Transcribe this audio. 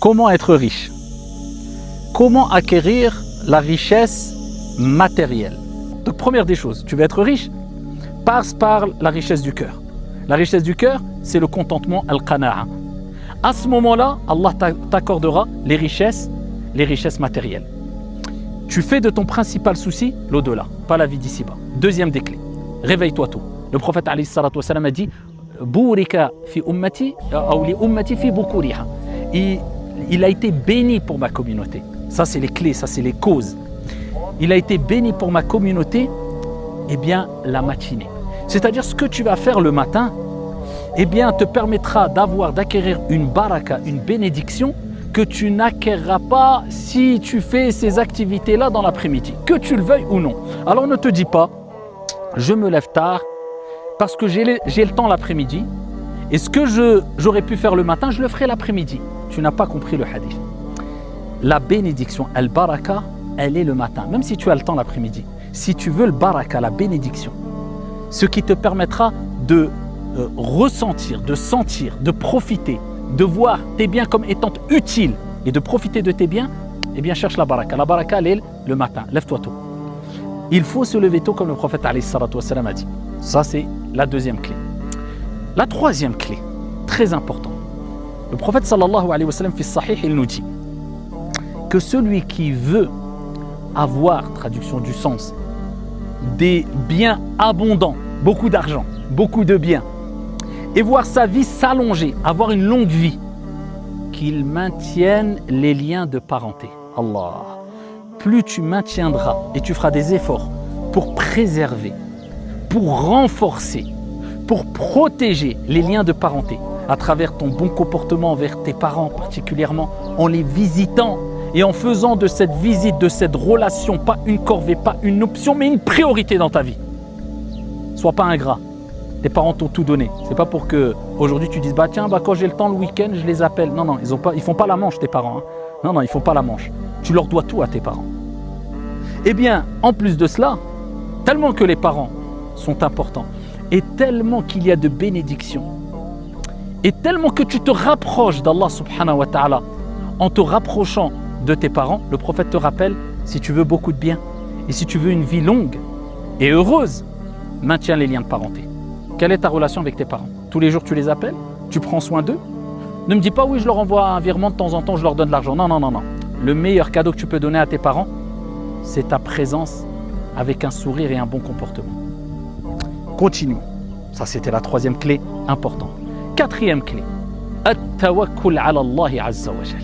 Comment être riche? Comment acquérir la richesse matérielle? Donc première des choses, tu veux être riche? Passe par la richesse du cœur. La richesse du cœur, c'est le contentement, al-qana'a. À ce moment-là, Allah t'accordera les richesses matérielles. Tu fais de ton principal souci l'au-delà, pas la vie d'ici-bas. Deuxième des clés, réveille-toi tôt. Le prophète alayhi salatu wassalam a dit Bourika fi ummati ou li ummati fi bukuriha. Il a été béni pour ma communauté. Ça, c'est les clés, ça, c'est les causes. Il a été béni pour ma communauté, eh bien, la matinée. C'est-à-dire, ce que tu vas faire le matin, eh bien, te permettra d'acquérir une baraka, une bénédiction que tu n'acquerras pas si tu fais ces activités-là dans l'après-midi, que tu le veuilles ou non. Alors, ne te dis pas, je me lève tard parce que j'ai le temps l'après-midi et ce que j'aurais pu faire le matin, je le ferai l'après-midi. Tu n'as pas compris le hadith. La bénédiction, al-baraka, elle est le matin, même si tu as le temps l'après-midi. Si tu veux le baraka, la bénédiction, ce qui te permettra de ressentir, de sentir, de profiter, de voir tes biens comme étant utiles et de profiter de tes biens, eh bien cherche la baraka. La baraka, elle est le matin, lève-toi tôt. Il faut se lever tôt comme le prophète alayhi salatu wassalam a dit. Ça, c'est la deuxième clé. La troisième clé, très importante. Le prophète sallallahu alayhi wa sallam, fi sahih, il nous dit que celui qui veut avoir, traduction du sens, des biens abondants, beaucoup d'argent, beaucoup de biens, et voir sa vie s'allonger, avoir une longue vie, qu'il maintienne les liens de parenté. Allah. Plus tu maintiendras et tu feras des efforts pour préserver, pour renforcer, pour protéger les liens de parenté à travers ton bon comportement envers tes parents particulièrement, en les visitant et en faisant de cette visite, de cette relation, pas une corvée, pas une option, mais une priorité dans ta vie. Sois pas ingrat. Tes parents t'ont tout donné. C'est pas pour que aujourd'hui tu dises tiens, quand j'ai le temps le week-end, je les appelle. Non, ils font pas la manche tes parents. Hein. Non, ils font pas la manche. Tu leur dois tout à tes parents. Eh bien, en plus de cela, tellement que les parents sont importants et tellement qu'il y a de bénédictions et tellement que tu te rapproches d'Allah subhanahu wa ta'ala en te rapprochant de tes parents, le prophète te rappelle, si tu veux beaucoup de bien et si tu veux une vie longue et heureuse, maintiens les liens de parenté. Quelle est ta relation avec tes parents? Tous les jours tu les appelles? Tu prends soin d'eux? Ne me dis pas oui, je leur envoie un virement de temps en temps, je leur donne de l'argent. Non. Le meilleur cadeau que tu peux donner à tes parents, c'est ta présence avec un sourire et un bon comportement. Continuons. Ça, c'était la troisième clé importante. Quatrième clé, at-tawakkul ala Allah azza wa jalla.